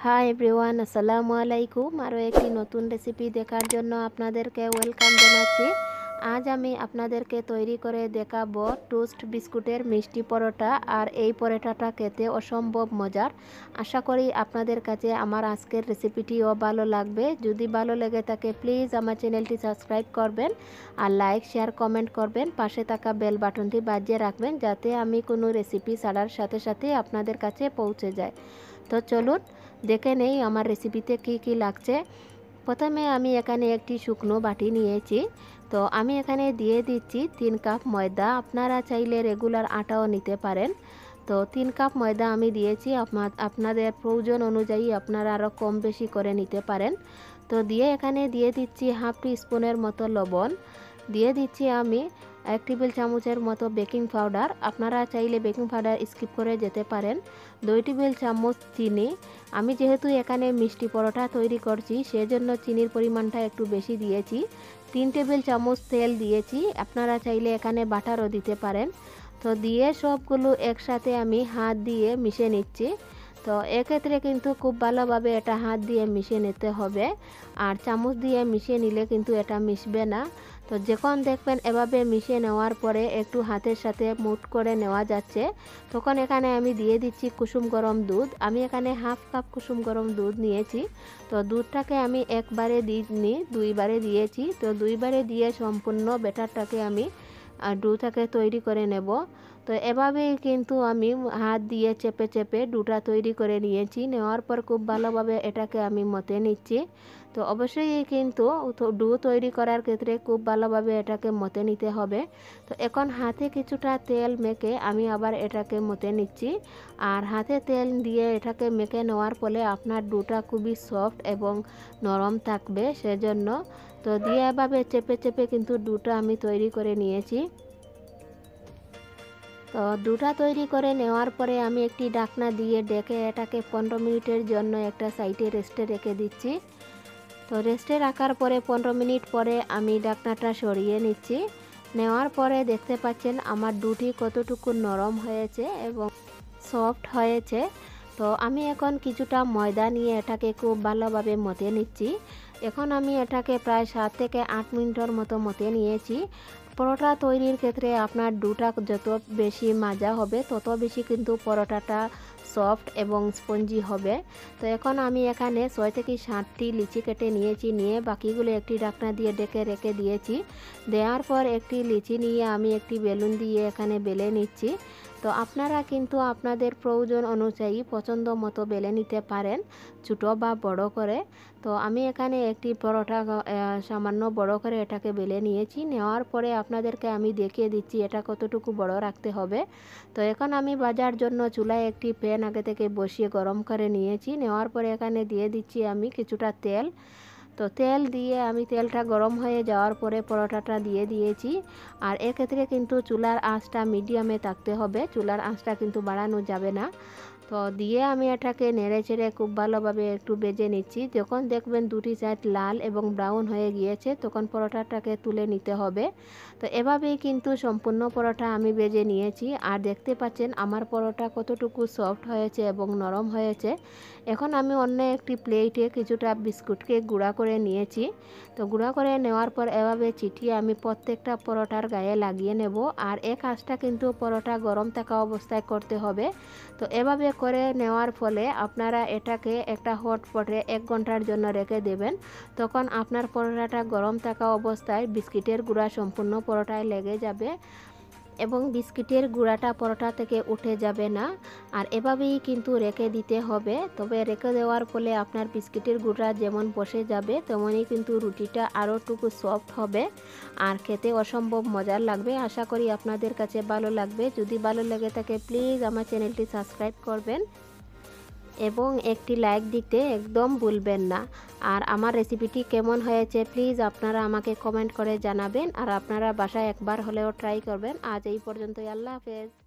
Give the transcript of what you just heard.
Hi everyone, আসসালামু আলাইকুম। আরও একটি নতুন রেসিপি দেখার জন্য আপনাদেরকে ওয়েলকাম জানাচ্ছি। আজ আমি আপনাদেরকে তৈরি করে দেখাবো টোস্ট বিস্কুটের মিষ্টি পরোটা। আর এই পরোটাটা খেতে অসম্ভব মজার। আশা করি আপনাদের কাছে আমার আজকের রেসিপিটিও ভালো লাগবে। যদি ভালো লেগে থাকে প্লিজ আমার চ্যানেলটি সাবস্ক্রাইব করবেন আর লাইক শেয়ার কমেন্ট করবেন। পাশে থাকা বেল বাটনটি বাজিয়ে রাখবেন যাতে আমি কোনো রেসিপি ছাড়ার সাথে সাথে আপনাদের কাছে পৌঁছে যায়। তো চলুন দেখে নেই আমার রেসিপিতে কি কি লাগছে। প্রথমে আমি এখানে একটি শুকনো বাটি নিয়েছি। তো আমি এখানে দিয়ে দিচ্ছি 3 কাপ ময়দা। আপনারা চাইলে রেগুলার আটাও নিতে পারেন। তো 3 কাপ ময়দা আমি দিয়েছি। আপনাদের প্রয়োজন অনুযায়ী আপনারা আরও কম বেশি করে নিতে পারেন। তো দিয়ে এখানে দিয়ে দিচ্ছি হাফ টি স্পুনের মতো লবণ, দিয়ে দিচ্ছি আমি 1 টেবিল চামচের মতো বেকিং পাউডার। আপনারা চাইলে বেকিং পাউডার স্কিপ করে যেতে পারেন। 2 টেবিল চামচ চিনি। আমি যেহেতু এখানে মিষ্টি পরোটা তৈরি করছি সেজন্য চিনির পরিমাণটা একটু বেশি দিয়েছি। 3 টেবিল চামচ তেল দিয়েছি। আপনারা চাইলে এখানে বাটারও দিতে পারেন। তো দিয়ে সবগুলো একসাথে আমি হাত দিয়ে মিশিয়ে নিচ্ছি। তো এক্ষেত্রে কিন্তু খুব ভালোভাবে এটা হাত দিয়ে মিশিয়ে নিতে হবে, আর চামচ দিয়ে মিশিয়ে নিলে কিন্তু এটা মিশবে না। তো যখন দেখবেন এভাবে মিশিয়ে নেওয়ার পরে একটু হাতের সাথে মুঠ করে নেওয়া যাচ্ছে, তখন এখানে আমি দিয়ে দিচ্ছি কুসুম গরম দুধ। আমি এখানে হাফ কাপ কুসুম গরম দুধ নিয়েছি। তো দুধটাকে আমি একবারে দিইনি, 2বারে দিয়েছি। তো 2বারে দিয়ে সম্পূর্ণ ব্যাটারটাকে আমি ডোটাকে তৈরি করে নেব। তো এভাবেই কিন্তু আমি হাত দিয়ে চেপে চেপে ডোটা তৈরি করে নিয়েছি। নেওয়ার পর খুব ভালোভাবে এটাকে আমি মতে নিচ্ছি। তো অবশ্যই কিন্তু ডো তৈরি করার ক্ষেত্রে খুব ভালোভাবে এটাকে মতে নিতে হবে। তো এখন হাতে কিছুটা তেল মেখে আমি আবার এটাকে মতে নিচ্ছি। আর হাতে তেল দিয়ে এটাকে মেখে নেওয়ার ফলে আপনার ডোটা খুবই সফট এবং নরম থাকবে সেজন্য। তো দিয়ে এভাবে চেপে চেপে কিন্তু ডোটা আমি তৈরি করে নিয়েছি। তো ডোটা তৈরি করে নেওয়ার পরে আমি একটি ঢাকনা দিয়ে ডেকে এটাকে 15 মিনিটের জন্য একটা সাইডে রেস্টে রেখে দিচ্ছি। তো রেস্টে রাখার পরে 15 মিনিট পরে আমি ঢাকনাটা সরিয়ে নিচ্ছি। নেওয়ার পরে দেখতে পাচ্ছেন আমার ডোটি কতটুকু নরম হয়েছে এবং সফট হয়েছে। তো আমি এখন কিছুটা ময়দা নিয়ে এটাকে খুব ভালোভাবে মতে নিচ্ছি। এখন আমি এটাকে প্রায় 7 থেকে 8 মিনিটের মতো মতে নিয়েছি। পরোটা তৈরির ক্ষেত্রে আপনার ডোটা যত বেশি মাজা হবে তত বেশি কিন্তু পরোটাটা সফট এবং স্পঞ্জি হবে। তো এখন আমি এখানে 6 থেকে 7টি লিচি কেটে নিয়েছি। নিয়ে বাকিগুলো একটি ঢাকনা দিয়ে ডেকে রেখে দিয়েছি। দেওয়ার পর একটি লিচি নিয়ে আমি একটি বেলুন দিয়ে এখানে বেলে নিচ্ছি। তো আপনারা কিন্তু আপনাদের প্রয়োজন অনুযায়ী পছন্দ মতো বেলে নিতে পারেন, ছোটো বা বড় করে। তো আমি এখানে একটি পরোটা সামান্য বড় করে এটাকে বেলে নিয়েছি। নেওয়ার পরে আপনাদেরকে আমি দেখিয়ে দিচ্ছি এটা কতটুকু বড় রাখতে হবে। তো এখন আমি ভাজার জন্য চুলায় একটি প্যান আগে থেকে বসিয়ে গরম করে নিয়েছি। নেওয়ার পরে এখানে দিয়ে দিচ্ছি আমি কিছুটা তেল। তো তেল দিয়ে আমি তেলটা গরম হয়ে যাওয়ার পরে পরোটাটা দিয়ে দিয়েছি। আর এক্ষেত্রে কিন্তু চুলার আঁচটা মিডিয়ামে থাকতে হবে, চুলার আঁচটা কিন্তু বাড়ানো যাবে না। তো দিয়ে আমি এটাকে নেড়ে চেড়ে খুব ভালোভাবে একটু ভেজে নিচ্ছি। যখন দেখবেন দুটি সাইড লাল এবং ব্রাউন হয়ে গিয়েছে তখন পরোটাটাকে তুলে নিতে হবে। তো এভাবেই কিন্তু সম্পূর্ণ পরোটা আমি ভেজে নিয়েছি। আর দেখতে পাচ্ছেন আমার পরোটা কতটুকু সফট হয়েছে এবং নরম হয়েছে। এখন আমি অন্য একটি প্লেটে কিছুটা বিস্কুটকে গুঁড়া করে নিয়েছি। তো গুঁড়া করে নেওয়ার পর এভাবে চিটিয়ে আমি প্রত্যেকটা পরোটার গায়ে লাগিয়ে নেব। আর এক কাজটা কিন্তু পরোটা গরম থাকা অবস্থায় করতে হবে। তো এভাবে করে নেওয়ার ফলে আপনারা এটাকে একটা হট পটে 1 ঘন্টার জন্য রেখে দেবেন। তখন আপনার পরোটাটা গরম থাকা অবস্থায় বিস্কিটের গুঁড়া সম্পূর্ণ পরোটায় লেগে যাবে এবং বিস্কিটের গুঁড়াটা পরোটা থেকে উঠে যাবে না। আর এভাবেই কিন্তু রেখে দিতে হবে। তবে রেখে দেওয়ার ফলে আপনার বিস্কিটের গুঁড়া যেমন বসে যাবে তেমনই কিন্তু রুটিটা আরোটুকু সফট হবে আর খেতে অসম্ভব মজার লাগবে। আশা করি আপনাদের কাছে ভালো লাগবে। যদি ভালো লেগে থাকে প্লিজ আমার চ্যানেলটি সাবস্ক্রাইব করবেন এবং একটি লাইক দিতে একদম ভুলবেন না। আর আমার রেসিপিটি কেমন হয়েছে প্লিজ আপনারা আমাকে কমেন্ট করে জানাবেন। আর আপনারা বাসায় একবার হলেও ট্রাই করবেন। আজ এই পর্যন্তই। আল্লাহ হাফেজ।